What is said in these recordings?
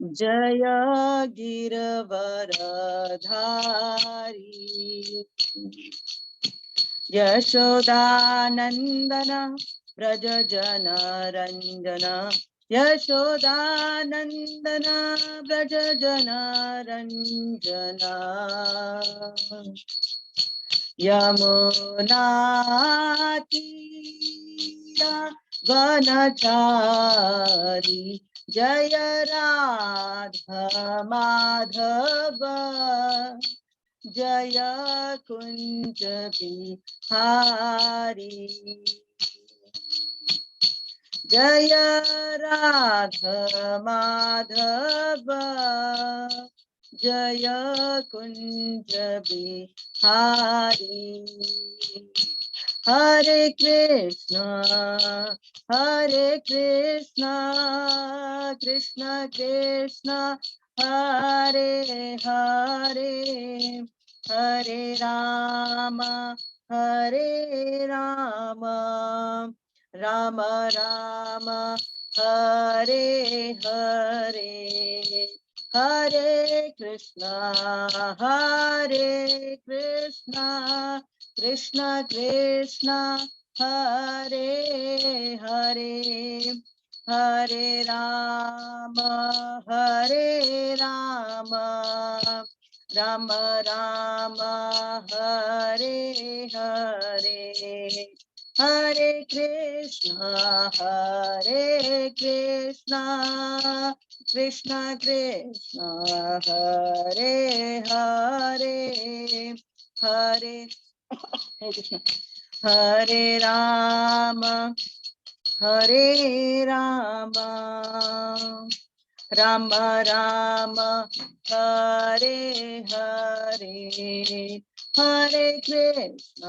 जय गिरवरधारी यशोदानंदन व्रज जन रंजन यशोदानंदन व्रज जन रंजन यमुना तीरा वनचारी जय राधा माधव जय कुंज बिहारी जय राधा माधव जय कुंज बिहारी हरे कृष्ण कृष्ण कृष्ण हरे हरे हरे राम राम राम हरे हरे हरे कृष्ण कृष्ण कृष्ण हरे हरे हरे राम राम राम हरे हरे हरे कृष्ण कृष्ण कृष्ण हरे हरे हरे कृष्ण हरे राम राम राम हरे हरे हरे कृष्ण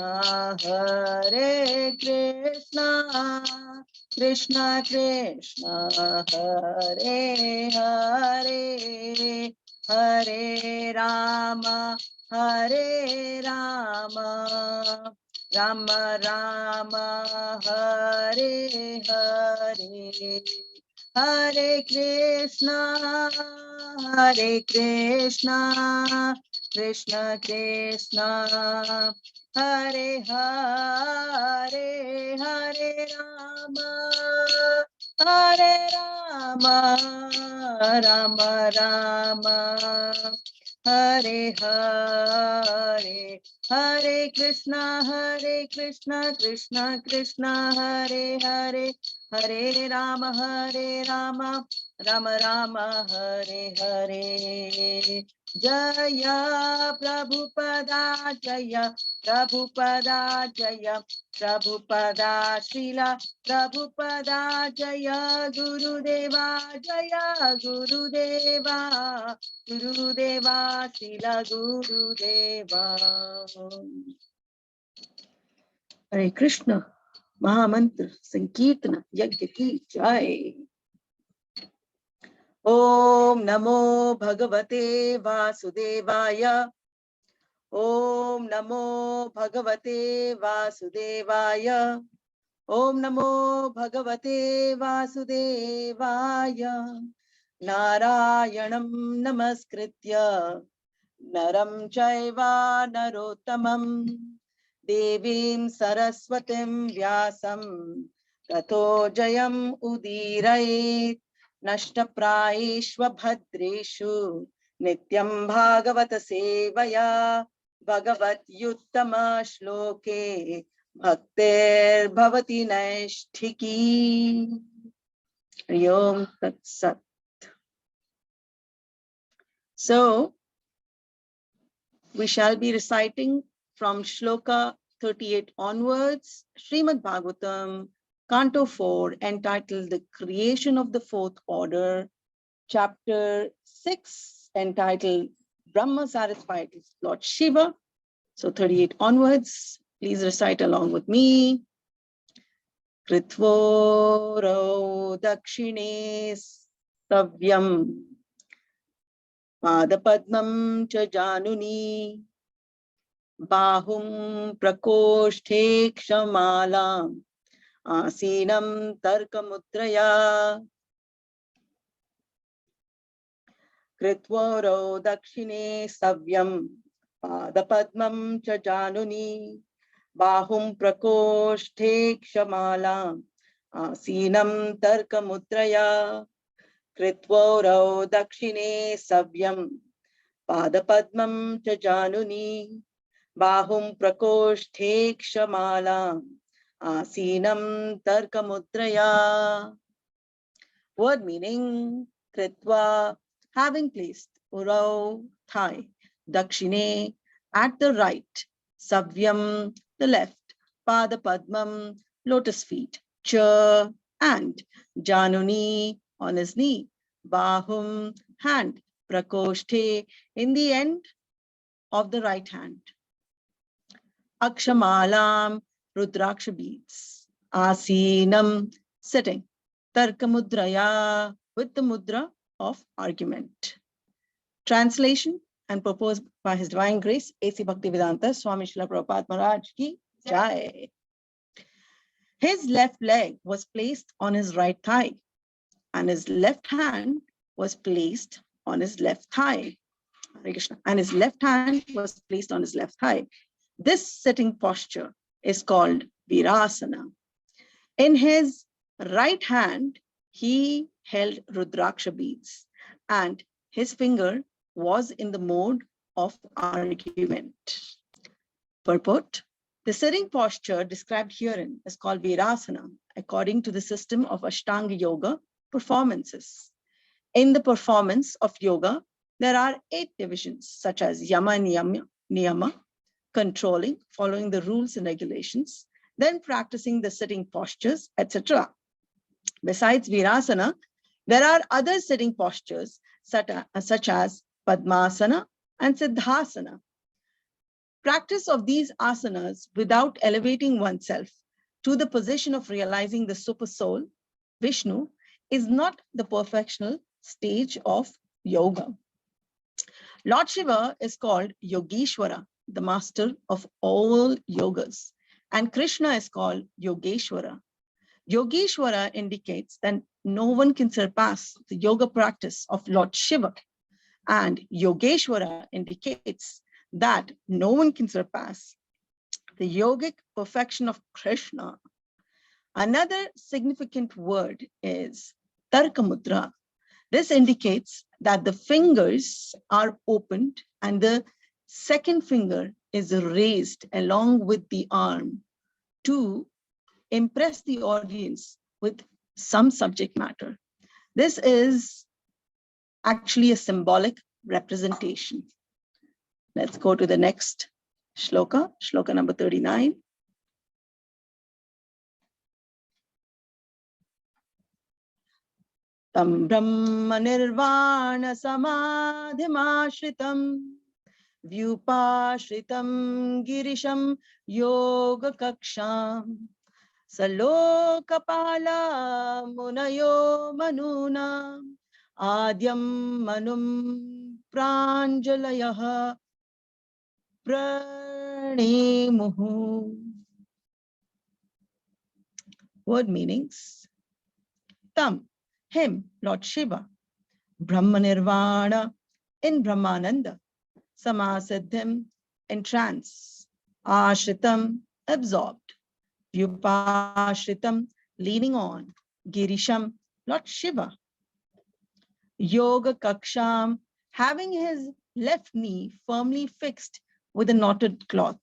कृष्ण कृष्ण हरे हरे हरे राम राम राम हरे हरे हरे कृष्ण कृष्ण कृष्ण हरे हरे हरे राम राम राम हरे हरे हरे कृष्ण कृष्ण कृष्ण हरे हरे हरे राम राम राम हरे हरे जय प्रभुपदा जय प्रभुपदा श्रीला प्रभुपदा जय गुरुदेवा गुरुदेवा श्रीला गुरुदेवा। हरे कृष्ण महामंत्र संकीर्तन यज्ञ की जय। ओम नमो भगवते वासुदेवाय ओम नमो भगवते वासुदेवाय ओम नमो भगवते वासुदेवाय नारायणं नमस्कृत्य नरं चैव नरोत्तमं देवीं सरस्वतीं व्यासं ततो जयम् उदीरयेत् नष्टप्रायेषु भद्रेषु नित्यं भागवत सेवया भगवत्युत्तम श्लोके भक्तिर्भवति नैष्ठिकी। Om Tat Sat. So we shall be reciting from Shloka 38 onwards, Srimad Bhagavatam, Canto 4, entitled The Creation of the Fourth Order, Chapter 6, entitled Brahma Satisfied Lord Shiva. So 38 onwards, please recite along with me. Kritvoro dakshine savyam Padapadmam cha januni Bahum prakoshte kshamalam Asinam tarkamutraya Kritvoro dakshine savyam padapadmam cha januni bahum prakoshte kshamala asinam tarkamudraya Kritvoro dakshine savyam padapadmam cha januni bahum prakoshte kshamala asinam tarkamudraya. Word meaning Kritva, having placed Urau, thigh, Dakshine, at the right, Savyam, the left, Pada Padmam, lotus feet, Cha, and Januni, on his knee, Bahum, hand, Prakoshte, in the end of the right hand, Akshamalam, Rudraksha beads, Asinam, sitting, Tarkamudraya, with the mudra of argument. Translation and proposed by His Divine Grace, A.C. Bhaktivedanta Swami Srila Prabhupada Maharaj ki Jai. His left leg was placed on his right thigh, and his left hand was placed on his left thigh. Hare Krishna. And his left hand was placed on his left thigh. This sitting posture is called Virasana. In his right hand, he held Rudraksha beads, and his finger was in the mode of argument. Purport: the sitting posture described herein is called Virasana, according to the system of Ashtanga Yoga performances. In the performance of yoga, there are 8 divisions, such as Yama and Niyama, controlling, following the rules and regulations, then practicing the sitting postures, etc. Besides Virasana, there are other sitting postures such as Padmasana and Siddhasana. Practice of these asanas without elevating oneself to the position of realizing the super soul, Vishnu, is not the perfectional stage of yoga. Lord Shiva is called Yogeshwara, the master of all yogas, and Krishna is called Yogeshwara. Yogeshwara indicates that no one can surpass the yoga practice of Lord Shiva, and Yogeshwara indicates that no one can surpass the yogic perfection of Krishna. Another significant word is Tarkamudra. This indicates that the fingers are opened and the second finger is raised along with the arm to impress the audience with some subject matter. This is actually a symbolic representation. Let's go to the next shloka, shloka number 39. Tam Brahma Nirvana Samadhimashritam Vyupashritam Girisham Yoga Kaksham Salokapala Munayo Manuna Adyam Manum Pranjalayaha Pranemuhu. Word meanings. Tam, him, Lord Shiva. Brahma Nirvana, in Brahmananda. Samasiddhim, in trance. Ashritam, absorbed. Vyupashritam, leaning on. Girisham, Lord Shiva. Yoga Kaksham, having his left knee firmly fixed with a knotted cloth.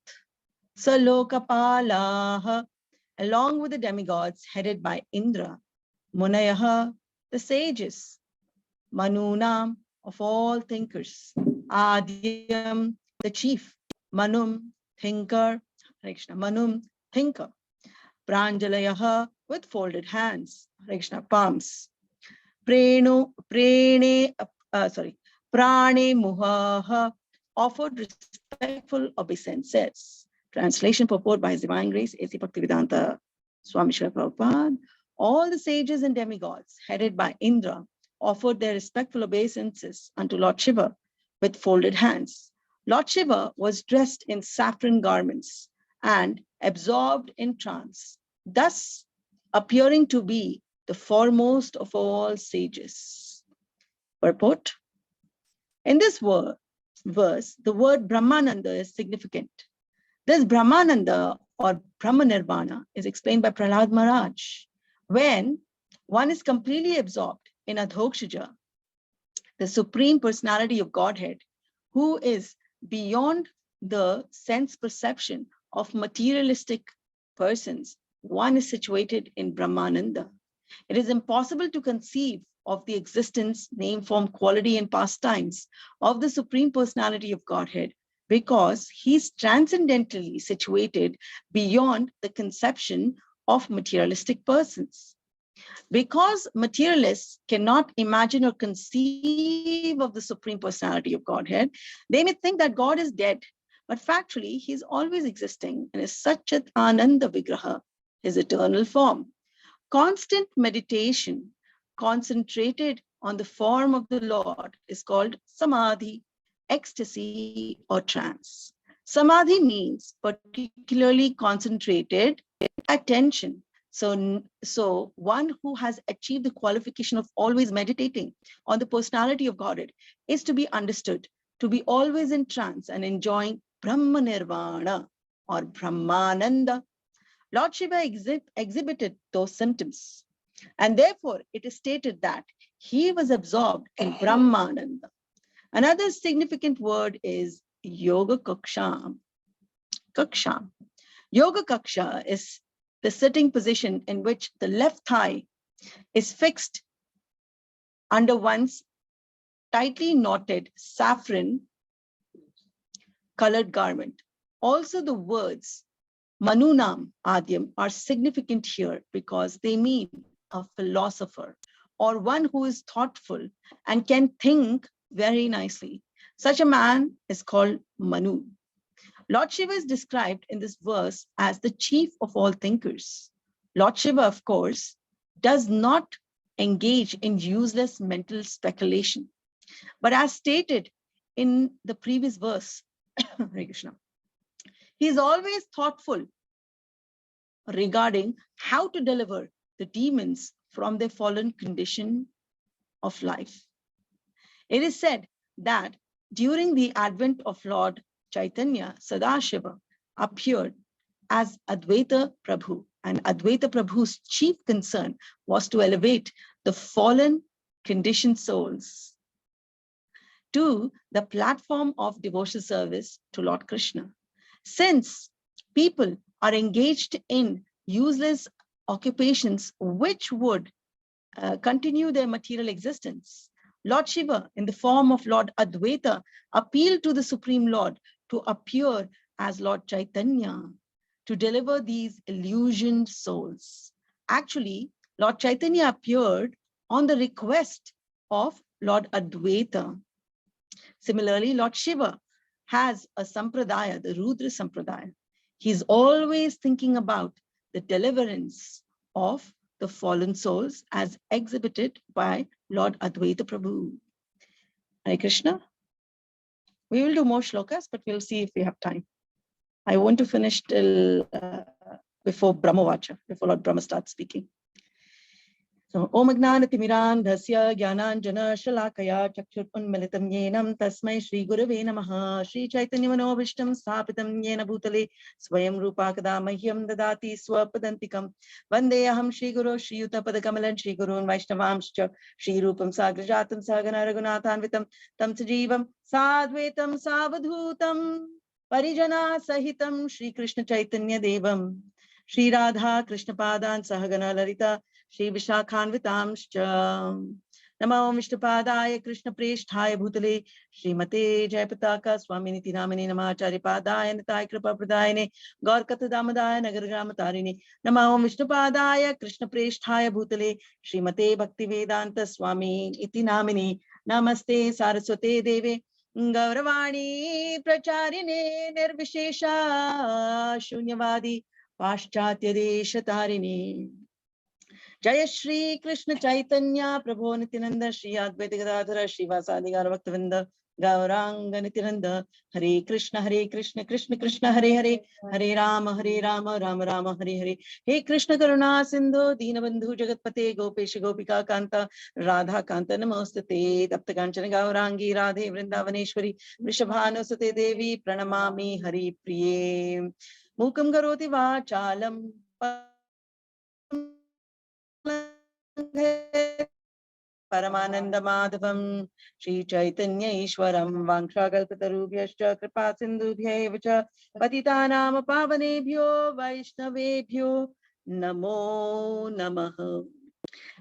Salokapalaha, along with the demigods headed by Indra. Munayaha, the sages. Manunam, of all thinkers. Adyam, the chief. Manum, thinker. Krishna, Manum, thinker. Pranjalayaha, with folded hands. Krishna, palms. Prane Muhaha, offered respectful obeisances. Translation purport by His Divine Grace, A.C. Bhaktivedanta Swami Srila Prabhupada. All the sages and demigods, headed by Indra, offered their respectful obeisances unto Lord Shiva with folded hands. Lord Shiva was dressed in saffron garments and absorbed in trance, thus appearing to be the foremost of all sages. Purport: In this verse, the word Brahmananda is significant. This Brahmananda or Brahma Nirvana is explained by Prahlad Maharaj. When one is completely absorbed in Adhokshaja, the Supreme Personality of Godhead, who is beyond the sense perception of materialistic persons, one is situated in Brahmananda. It is impossible to conceive of the existence, name, form, quality, and pastimes of the Supreme Personality of Godhead because he is transcendentally situated beyond the conception of materialistic persons. Because materialists cannot imagine or conceive of the Supreme Personality of Godhead, they may think that God is dead, but factually he is always existing and is Satchit Ananda Vigraha, his eternal form. Constant meditation concentrated on the form of the Lord is called samadhi, ecstasy, or trance. Samadhi means particularly concentrated attention. So one who has achieved the qualification of always meditating on the personality of Godhead is to be understood to be always in trance and enjoying Brahma Nirvana or Brahmananda. Lord Shiva exhibited those symptoms, and therefore it is stated that he was absorbed in Brahmananda. Another significant word is Yoga Kaksham. Kaksham. Yoga Kaksha is the sitting position in which the left thigh is fixed under one's tightly knotted saffron colored garment. Also, the words Manunam Adyam are significant here because they mean a philosopher or one who is thoughtful and can think very nicely. Such a man is called Manu. Lord Shiva is described in this verse as the chief of all thinkers. Lord Shiva, of course, does not engage in useless mental speculation. But as stated in the previous verse, Hare Krishna, he is always thoughtful regarding how to deliver the demons from their fallen condition of life. It is said that during the advent of Lord Chaitanya, Sadashiva appeared as Advaita Prabhu, and Advaita Prabhu's chief concern was to elevate the fallen conditioned souls to the platform of devotional service to Lord Krishna. Since people are engaged in useless occupations which would continue their material existence, Lord Shiva, in the form of Lord Advaita, appealed to the Supreme Lord to appear as Lord Chaitanya to deliver these illusioned souls. Actually, Lord Chaitanya appeared on the request of Lord Advaita. Similarly, Lord Shiva has a sampradaya, the Rudra Sampradaya. He's always thinking about the deliverance of the fallen souls as exhibited by Lord Advaita Prabhu. Hare Krishna. We will do more shlokas, but we'll see if we have time. I want to finish till before Brahmavacha, before Lord Brahma starts speaking. So, Om Jnanatimirandhasya Jnananjana Shalakaya Chakshur Unmilitam Yenam Tasmai Shri Gurave Namaha Shri Chaitanya Manobishtam Sthapitam Yena Bhutale Swayam Rupakada Mahyam Dadati Swapadantikam Vandeyaham Shri Guru Shri Yuta Padakamalan Shri Gurun Vaishnavamscha Shri Rupam Sagrajatam Sagana Raghunathanvitam Tam Sajivam Sadvetam Savadhutam Parijana Sahitam Shri Krishna Chaitanya Devam Shri Radha Krishna Padan Sahagana Larita Shri Vishakhanvitamscha Namo Vishnupadaya Krishna Preshthaya Bhutale Srimate Jayapataka Swaminiti Namani Namacharya Padaya Nitai Kripa Pradayane Gaurkata Damadaya Nagargrama Tarini Namo Vishnupadaya Krishna Preshthaya Bhutale Srimate Bhaktivedanta Swami Iti Namini Namaste Saraswate Deve Gauravani Pracharine Nirvishesha Shunyavadi Paschatya Desha Tarini Jaya Shri Krishna Chaitanya Prabhu Nityananda Shri Advaita Gadadhara Shri Vasadi Gaurabhaktavinda Gauranga Nityananda Hare Krishna Krishna Krishna Hare Hare Hare Rama Rama Rama Hare Hare He Krishna Karuna Sindhu Deenabandhu Jagatpate Gopesh Gopika Kanta Radha Kanta Namostate Tapta Kanchana Gaurangi Radhe Vrindavaneshwari Vrishabhanusate Devi Pranamami Hari Priye Mukam Karoti Vachalam Paramananda Madhavam Shri Chaitanya Ishwaram Vangshakalpatarubhyascha Kripa Sindhubhya Patitanam Pavanebhyo Vaishnavebhyo Namo Namaha.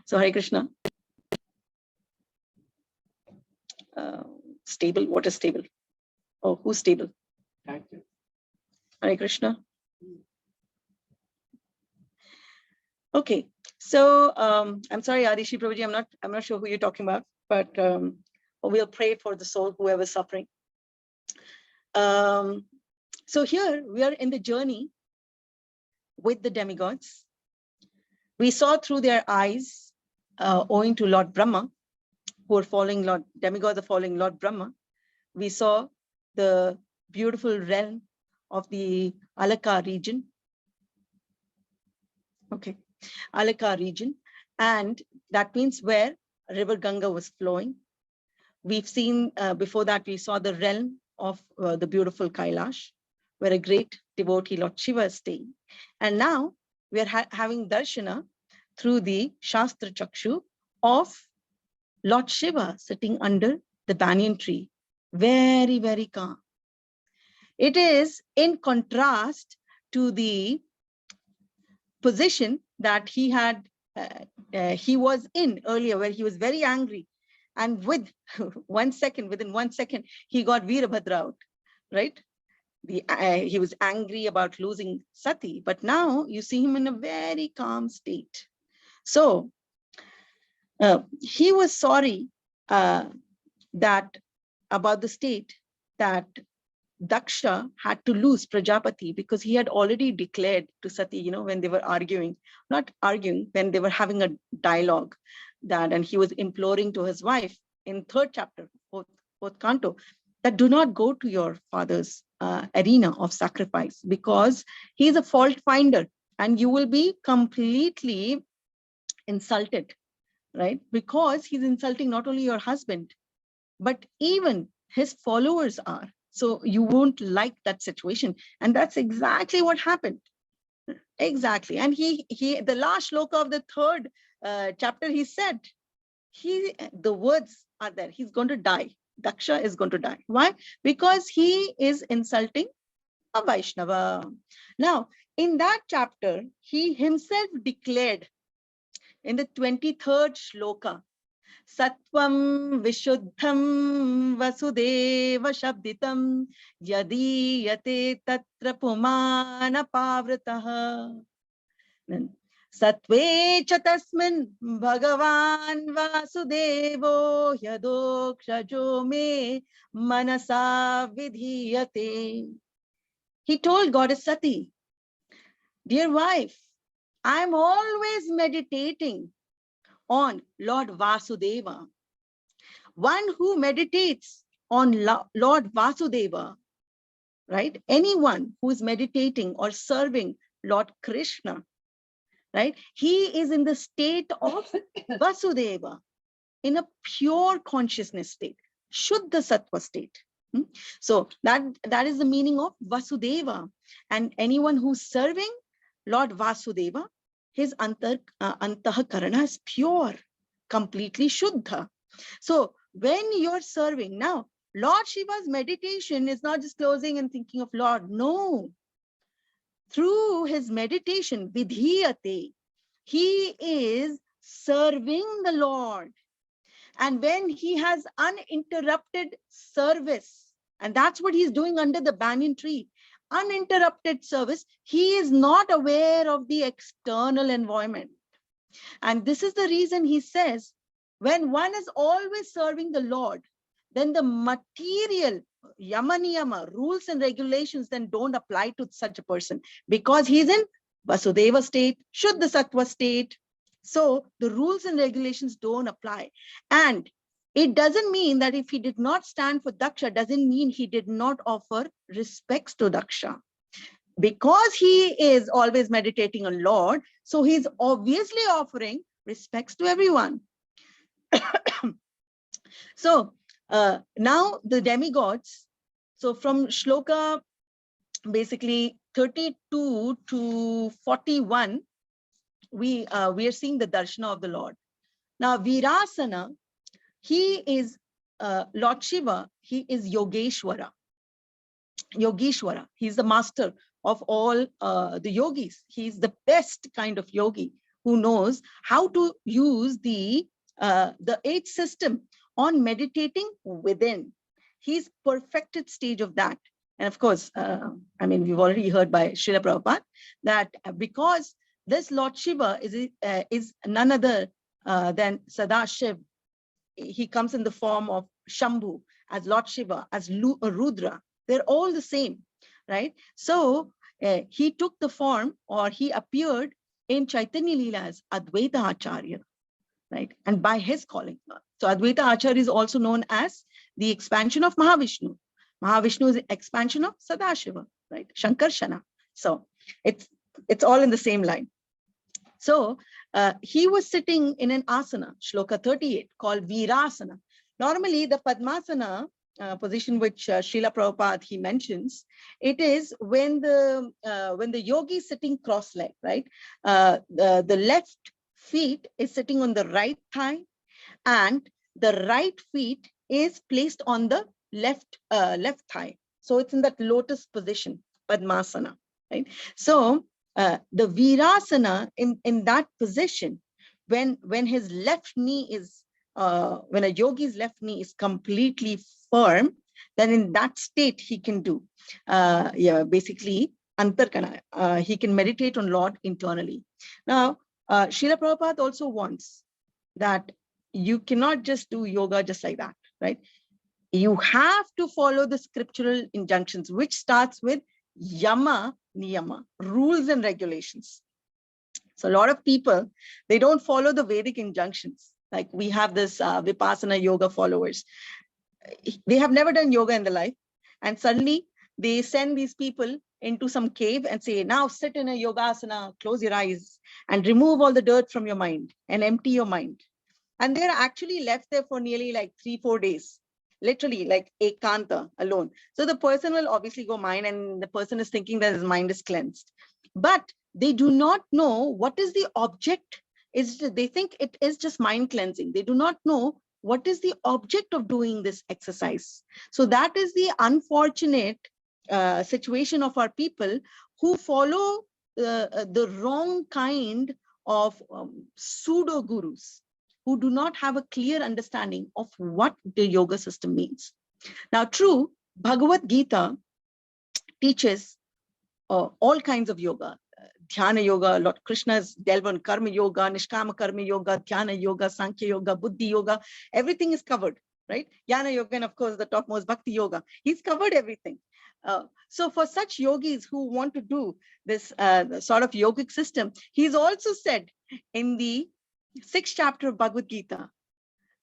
So Hare Krishna. Stable. What is stable? Oh, who's stable? Hare Krishna. Okay. So I'm sorry, Adishi Prabhuji, I'm not sure who you're talking about, but we'll pray for the soul, whoever's suffering. So here we are in the journey with the demigods. We saw through their eyes, owing to Lord Brahma, who are following demigods are following Lord Brahma. We saw the beautiful realm of the Alaka region. Okay. Alaka region, and that means where river Ganga was flowing. We've seen before that we saw the realm of the beautiful Kailash, where a great devotee Lord Shiva is staying. And now we are having darshana through the Shastra Chakshu of Lord Shiva sitting under the banyan tree, very, very calm. It is in contrast to the position that he had he was in earlier, where he was very angry, and within 1 second he got Veerabhadra out, right? He was angry about losing Sati, but now you see him in a very calm state. So he was sorry that about the state that Daksha had to lose Prajapati, because he had already declared to Sati, when they were arguing, not arguing, when they were having a dialogue, and he was imploring to his wife in 3rd chapter, fourth canto, that do not go to your father's arena of sacrifice, because he's a fault finder and you will be completely insulted, right? Because he's insulting not only your husband, but even his followers are. So you won't like that situation. And that's exactly what happened. Exactly. And the last shloka of the 3rd chapter, he said, the words are there. He's going to die. Daksha is going to die. Why? Because he is insulting a Vaishnava. Now, in that chapter, he himself declared in the 23rd shloka, Sattvam Vishuddham Vasudeva Shabditam Yadi Yate Tatra Pumana Pavrataha. Satve Chatasmin Bhagavan Vasudevo Yadokshajo Me Manasa Vidhiyate. He told Goddess Sati, dear wife, I'm always meditating on Lord Vasudeva. One who meditates on Lord Vasudeva, right? Anyone who is meditating or serving Lord Krishna, right? He is in the state of Vasudeva, in a pure consciousness state, Shuddha Sattva state. So that is the meaning of Vasudeva. And anyone who's serving Lord Vasudeva, his antahakarana is pure, completely Shuddha. So when you're serving, now Lord Shiva's meditation is not just closing and thinking of Lord. No. Through his meditation, vidhiyate, he is serving the Lord. And when he has uninterrupted service, and that's what he's doing under the banyan tree, uninterrupted service, he is not aware of the external environment. And this is the reason he says, when one is always serving the Lord, then the material yama niyama, rules and regulations then don't apply to such a person, because he's in Vasudeva state, Shuddha Sattva state. So the rules and regulations don't apply. And it doesn't mean that if he did not stand for Daksha, doesn't mean he did not offer respects to Daksha. Because he is always meditating on Lord, so he's obviously offering respects to everyone. So now the demigods, so from shloka basically 32 to 41, we are seeing the darshana of the Lord. Now Virasana, he is Lord Shiva, he is Yogeshwara. Yogeshwara, he's the master of all the yogis. He's the best kind of yogi who knows how to use the 8th system on meditating within. He's perfected stage of that. And of course, I mean, we've already heard by Srila Prabhupada that because this Lord Shiva is none other than Sadashiv. He comes in the form of Shambhu, as Lord Shiva, as Rudra. They're all the same, right? So he took the form, or he appeared in Chaitanya Leela as Advaita Acharya, right? And by his calling. So Advaita Acharya is also known as the expansion of Mahavishnu. Mahavishnu is the expansion of Sadashiva, right? Shankarshana. So it's all in the same line. So he was sitting in an asana, shloka 38, called Virasana. Normally, the Padmasana position which Srila Prabhupada he mentions, it is when the yogi is sitting cross-legged, right? The left feet is sitting on the right thigh, and the right feet is placed on the left thigh. So it's in that lotus position, Padmasana, right? So the Virasana in that position, when his left knee is when a yogi's left knee is completely firm, then in that state he can do basically antarkana. He can meditate on Lord internally. Now Srila Prabhupada also wants that you cannot just do yoga just like that, right? You have to follow the scriptural injunctions, which starts with yama niyama, rules and regulations. So a lot of people, they don't follow the Vedic injunctions. Like we have this Vipassana yoga followers. They have never done yoga in their life. And suddenly they send these people into some cave and say, now sit in a yogasana, close your eyes and remove all the dirt from your mind and empty your mind. And they're actually left there for nearly like 3-4 days, literally like ekanta alone. So the person will obviously go mind, and the person is thinking that his mind is cleansed. But they do not know what is the object. They think it is just mind cleansing. They do not know what is the object of doing this exercise. So that is the unfortunate situation of our people who follow the wrong kind of pseudo gurus, who do not have a clear understanding of what the yoga system means. Now, true, Bhagavad Gita teaches all kinds of yoga. Dhyana yoga, Lord Krishna's delve on karma yoga, nishkama karma yoga, dhyana yoga, sankhya yoga, buddhi yoga, everything is covered, right? Jnana yoga, and of course the topmost bhakti yoga. He's covered everything. So for such yogis who want to do this sort of yogic system, he's also said in the 6th chapter of Bhagavad Gita,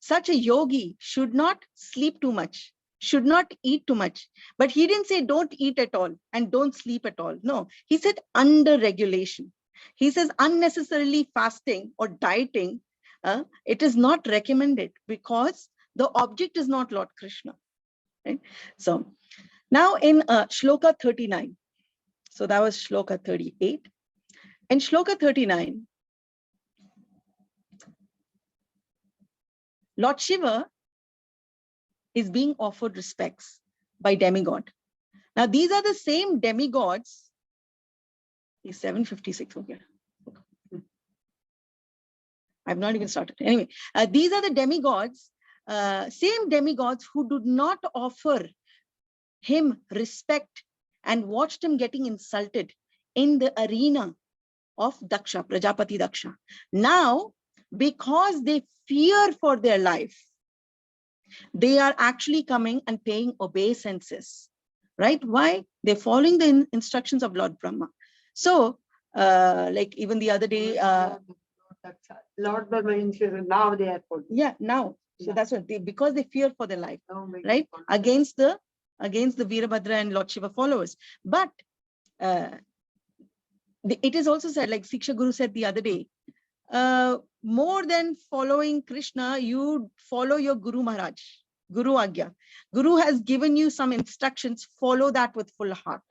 such a yogi should not sleep too much, should not eat too much. But he didn't say don't eat at all and don't sleep at all. No, he said under regulation. He says unnecessarily fasting or dieting, it is not recommended because the object is not Lord Krishna. Right? So now in shloka 39, so that was shloka 38. In shloka 39, Lord Shiva is being offered respects by demigod. Now, these are the same demigods. It's 7:56. Okay. I've not even started. Anyway, these are the demigods, same demigods who did not offer him respect and watched him getting insulted in the arena of Daksha, Prajapati Daksha. Now, because they fear for their life, they are actually coming and paying obeisances, right? Why? They're following the instructions of Lord Brahma. So, like even the other day, Daksha. Lord Brahma insurance, now they are put. Yeah, now. So Yeah. that's what they, because they fear for their life, Oh my right? God. Against the Virabhadra and Lord Shiva followers. But it is also said, like Siksha Guru said the other day, more than following Krishna, you follow your Guru Maharaj, Guru Agya. Guru has given you some instructions, follow that with full heart.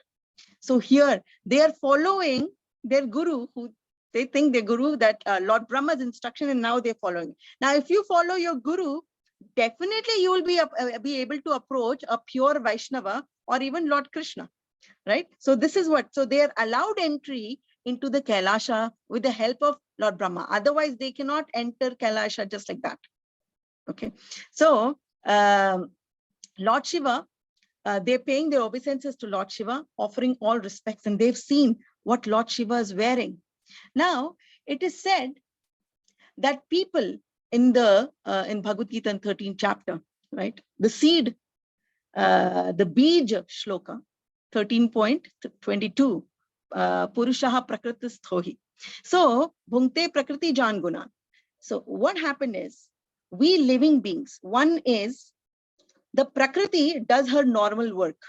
So here they are following their Guru, who they think their Guru, that Lord Brahma's instruction, and now they're following. Now, if you follow your Guru, definitely you will be able to approach a pure Vaishnava or even Lord Krishna, right? So this is what, so they are allowed entry into the Kailasha with the help of Lord Brahma. Otherwise, they cannot enter Kailasha just like that. Okay, so Lord Shiva, they're paying their obeisances to Lord Shiva, offering all respects, and they've seen what Lord Shiva is wearing. Now, it is said that people in Bhagavad Gita in 13th chapter, right? The seed, the Bij shloka, 13.22, Purushaha Prakritisthohi. So, Bhunkte Prakriti Jan Guna. So, what happened is, we living beings, one is, the Prakriti does her normal work,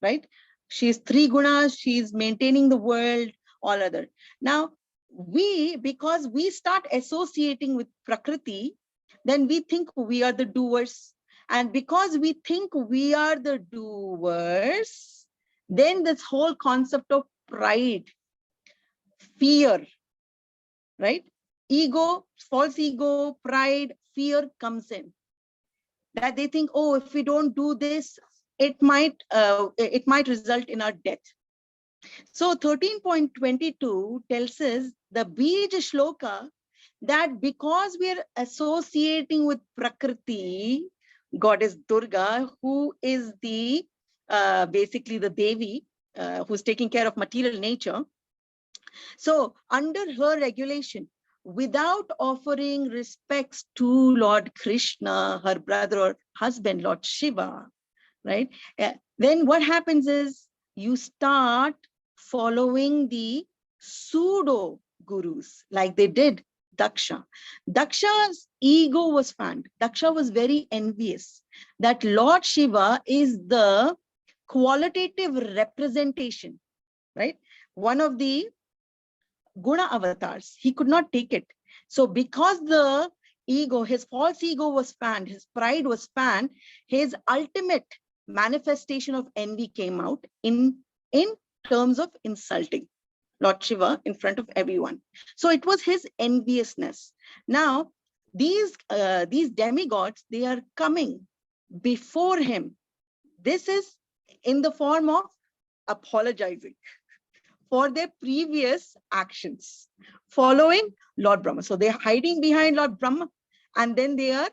right? She's 3 gunas, she's maintaining the world, all other. Now, because we start associating with Prakriti, then we think we are the doers. And because we think we are the doers, then this whole concept of pride, fear, right? Ego, false ego, pride, fear comes in. That they think, oh, if we don't do this, it might result in our death. So 13.22 tells us the Bij shloka, that because we are associating with Prakriti, goddess Durga, who is the basically the Devi, who's taking care of material nature. So under her regulation, without offering respects to Lord Krishna, her brother or husband, Lord Shiva, right? Then what happens is you start following the pseudo gurus, like they did Daksha. Daksha's ego was fanned. Daksha was very envious that Lord Shiva is the qualitative representation, right? One of the Guna avatars. He could not take it. So because the ego, his false ego was fanned, his pride was fanned, his ultimate manifestation of envy came out in terms of insulting Lord Shiva in front of everyone. So it was his enviousness. Now, these demigods, they are coming before him. This is in the form of apologizing for their previous actions, following Lord Brahma. So they're hiding behind Lord Brahma, and then they are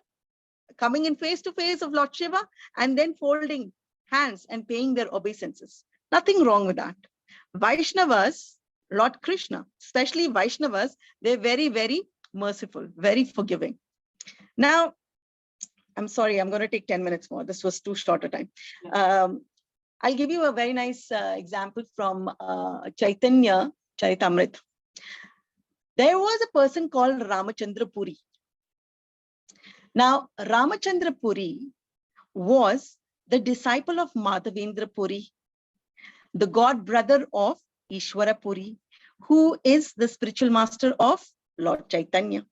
coming in face to face of Lord Shiva, and then folding hands and paying their obeisances. Nothing wrong with that. Vaishnavas, Lord Krishna, especially Vaishnavas, they're very, very merciful, very forgiving. Now, I'm sorry, I'm going to take 10 minutes more. This was too short a time. I'll give you a very nice example from Chaitanya Charitamrita. There was a person called Ramachandra Puri. Now, Ramachandra Puri was the disciple of Madhavendra Puri, the god brother of Ishwara Puri, who is the spiritual master of Lord Chaitanya.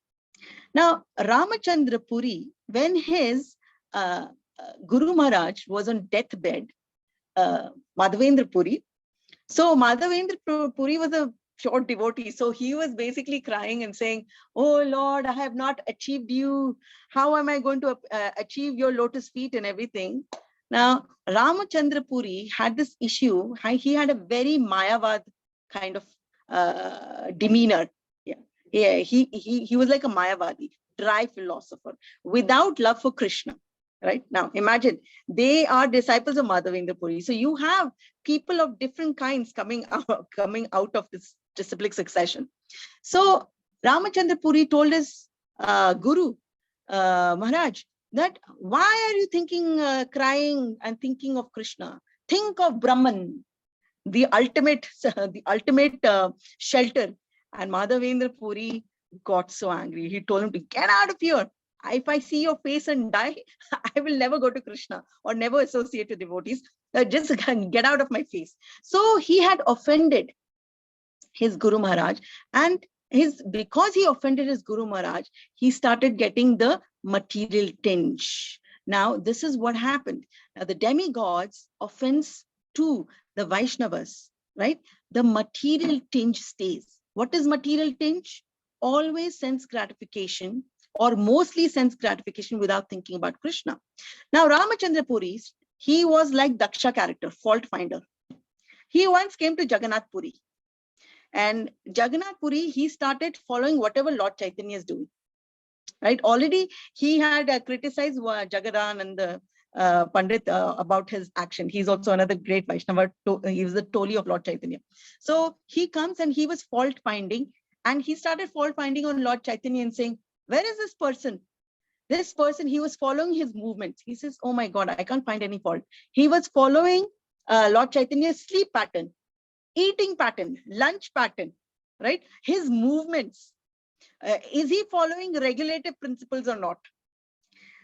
Now, Ramachandra Puri, when his Guru Maharaj was on deathbed, Madhavendra Puri. So Madhavendra Puri was a short devotee. So he was basically crying and saying, oh Lord, I have not achieved you. How am I going to achieve your lotus feet and everything? Now, Ramachandra Puri had this issue. He had a very Mayavad kind of demeanor. Yeah, he was like a Mayavadi, dry philosopher, without love for Krishna. Right now, imagine they are disciples of Madhavendra Puri. So you have people of different kinds coming out of this disciplic succession. So Ramachandra Puri told his Guru Maharaj that why are you thinking, crying and thinking of Krishna? Think of Brahman, the ultimate shelter. And Madhavendra Puri got so angry. He told him to get out of here. If I see your face and die, I will never go to Krishna or never associate with devotees. Just get out of my face. So he had offended his Guru Maharaj, and because he offended his Guru Maharaj, he started getting the material tinge. Now, this is what happened. Now, the demigods offense to the Vaishnavas, right? The material tinge stays. What is material tinge? Always sense gratification, or mostly sense gratification without thinking about Krishna. Now, Ramachandra Puri, he was like Daksha character, fault finder. He once came to Jagannath Puri. And Jagannath Puri, he started following whatever Lord Chaitanya is doing. Right? Already he had criticized Jagadan and the Pandit about his action. He's also another great Vaishnava. He was the Toli of Lord Chaitanya. So he comes and he was fault finding, and he started fault finding on Lord Chaitanya and saying, where is this person? This person, he was following his movements. He says, oh my God, I can't find any fault. He was following Lord Chaitanya's sleep pattern, eating pattern, lunch pattern, right? His movements. Is he following regulative principles or not?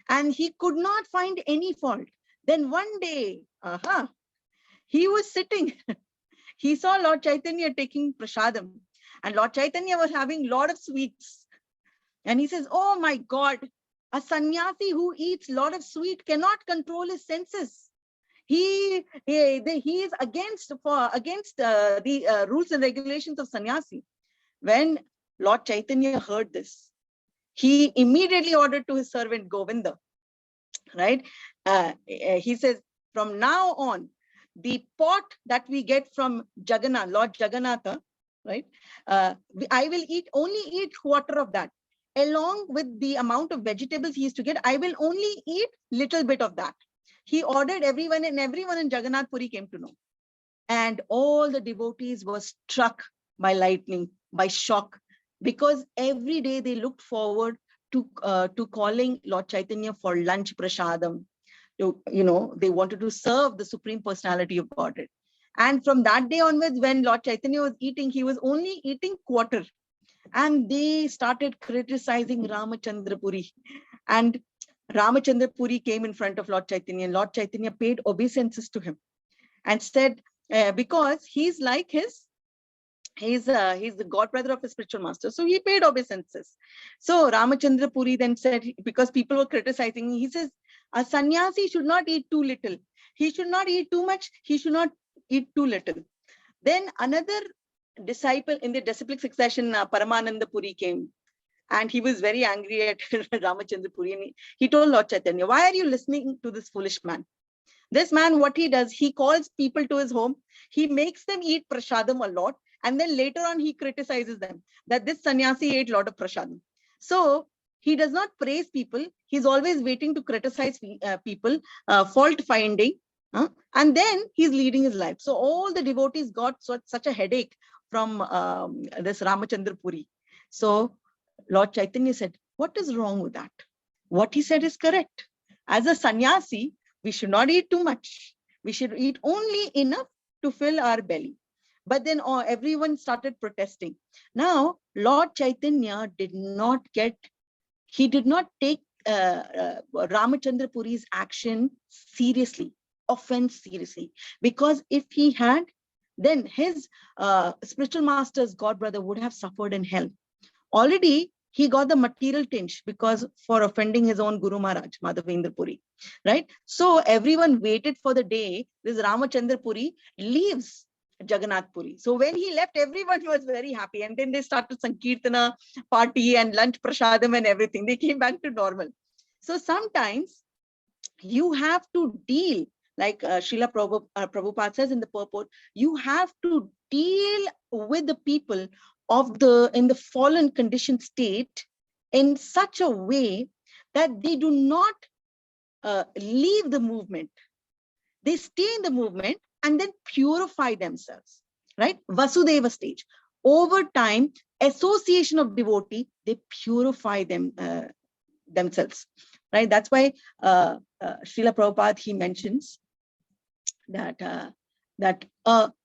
And he could not find any fault. Then one day, he was sitting. He saw Lord Chaitanya taking prasadam, and Lord Chaitanya was having a lot of sweets. And he says, oh my God, a sannyasi who eats a lot of sweet cannot control his senses. He is against the rules and regulations of sannyasi. When Lord Chaitanya heard this, he immediately ordered to his servant Govinda, right? He says, from now on, the pot that we get from Jagannath, Lord Jagannatha, right? I will only eat quarter of that. Along with the amount of vegetables he used to get, I will only eat little bit of that. He ordered everyone, and everyone in Jagannath Puri came to know. And all the devotees were struck by lightning, by shock, because every day they looked forward to calling Lord Chaitanya for lunch prasadam. They wanted to serve the Supreme Personality of Godhead. And from that day onwards, when Lord Chaitanya was eating, he was only eating quarter. And they started criticizing Ramachandra Puri. And Ramachandra Puri came in front of Lord Chaitanya, and Lord Chaitanya paid obeisances to him and said, because he's like he's the god brother of his spiritual master. So he paid obeisances. So Ramachandra Puri then said, because people were criticizing, he says, a sannyasi should not eat too little. He should not eat too much. He should not eat too little. Then another disciple in the disciplic succession, Paramananda Puri, came. And he was very angry at Ramachandra Puri. And he told Lord Chaitanya, why are you listening to this foolish man? This man, what he does, he calls people to his home. He makes them eat prasadam a lot. And then later on, he criticizes them that this sannyasi ate a lot of prasadam. So he does not praise people. He's always waiting to criticize people, fault finding. And then he's leading his life. So all the devotees got such a headache from this Ramachandra Puri. So Lord Chaitanya said, what is wrong with that? What he said is correct. As a sannyasi, we should not eat too much. We should eat only enough to fill our belly. But then everyone started protesting. Now, Lord Chaitanya did not take Ramachandra Puri's action seriously, offense seriously. Because if he had, then his spiritual master's god brother would have suffered in hell. Already, he got the material tinge because for offending his own Guru Maharaj, Madhavendra Puri, right? So everyone waited for the day this Ramachandra Puri leaves Jagannath Puri. So when he left, everyone was very happy. And then they started Sankirtana party and lunch prasadam and everything. They came back to normal. So sometimes you have to deal, like Srila Prabhupada says in the purport, you have to deal with the people in the fallen conditioned state in such a way that they do not leave the movement. They stay in the movement and then purify themselves, right? Vasudeva stage. Over time, association of devotee, they purify themselves, right? That's why Srila Prabhupada, he mentions that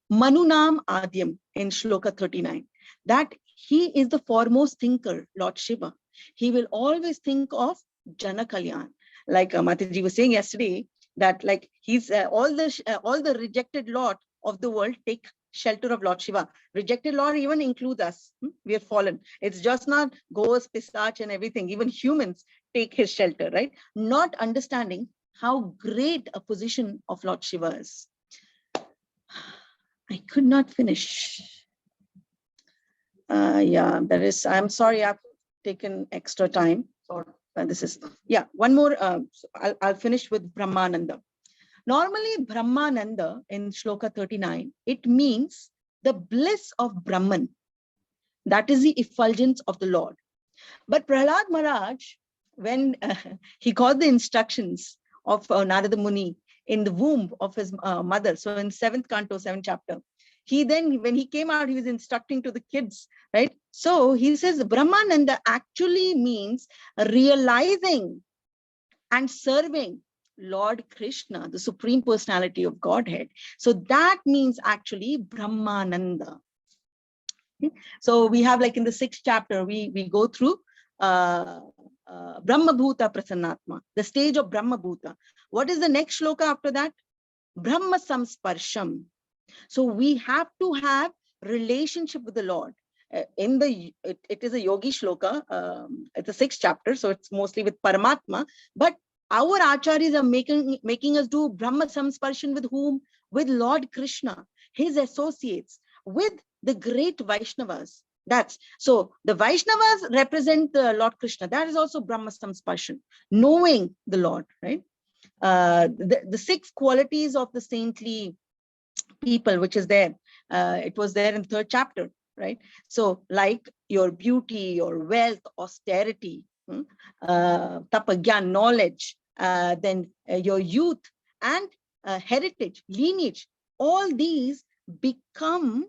Manunam Adyam in Shloka 39, that he is the foremost thinker, Lord Shiva. He will always think of Jana Kalyan. Like Mataji was saying yesterday, that like he's all the rejected Lord of the world take shelter of Lord Shiva. Rejected Lord even includes us. We are fallen. It's just not ghosts, pisach and everything. Even humans take his shelter, right? Not understanding how great a position of Lord Shiva is. I could not finish. Yeah, there is, I'm sorry, I've taken extra time. This is, yeah, one more, so I'll finish with Brahmananda. Normally, Brahmananda in Shloka 39, it means the bliss of Brahman. That is the effulgence of the Lord. But Prahlad Maharaj, when he got the instructions of Narada Muni in the womb of his mother, so in 7th canto, 7th chapter, he then, when he came out, he was instructing to the kids, right? So he says Brahmananda actually means realizing and serving Lord Krishna, the Supreme Personality of Godhead. So that means actually Brahmananda. Okay? So we have, like in the 6th chapter, we go through Brahma Bhuta Prasannatma, the stage of Brahma Bhuta. What is the next shloka after that? Brahma Samsparsham. So we have to have relationship with the Lord. It is a yogi shloka. It's a 6th chapter, so it's mostly with Paramatma. But our acharyas are making us do Brahma Samsparshan with whom? With Lord Krishna, his associates, with the great Vaishnavas. That's so the Vaishnavas represent the Lord Krishna. That is also Brahma Samsparshan, knowing the Lord, right? The 6 qualities of the saintly people, which is there, it was there in 3rd chapter, right? So like your beauty, your wealth, austerity, tapagyan, knowledge, then your youth and heritage, lineage, all these become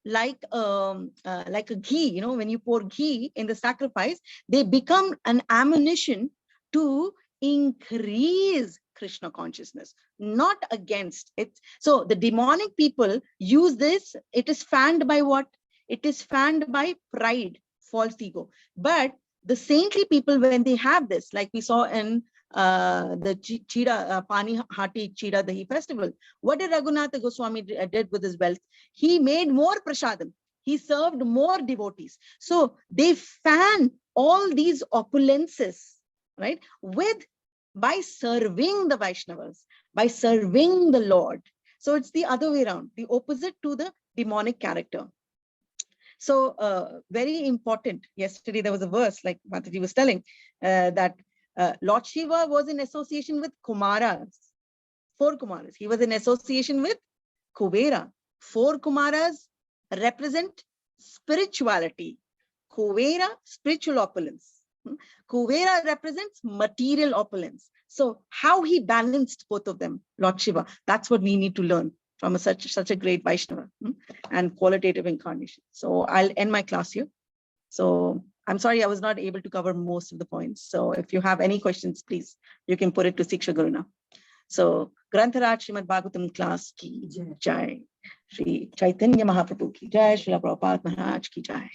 like a ghee, you know, when you pour ghee in the sacrifice, they become an ammunition to increase Krishna consciousness, not against it. So the demonic people use this. It is fanned by what? It is fanned by pride, false ego. But the saintly people, when they have this, like we saw in the Chira, Pani Hati Chira Dahi festival, what did Raghunatha Goswami did with his wealth? He made more prasadam. He served more devotees. So they fan all these opulences, right? By serving the Vaishnavas, by serving the Lord. So it's the other way around, the opposite to the demonic character. So very important. Yesterday there was a verse, like Mataji was telling, that Lord Shiva was in association with Kumaras, 4 Kumaras. He was in association with Kubera. 4 Kumaras represent spirituality. Kubera, spiritual opulence. Kuvera represents material opulence. So how he balanced both of them, Lord Shiva, that's what we need to learn from such a great Vaishnava and qualitative incarnation. So I'll end my class here. So I'm sorry I was not able to cover most of the points. So if you have any questions, please, you can put it to Siksha Guruna. So Grantharaj Srimad Bhagavatam class ki jai. Shri Chaitanya Mahaprabhu ki jai. Srila Prabhupada Maharaj ki jai.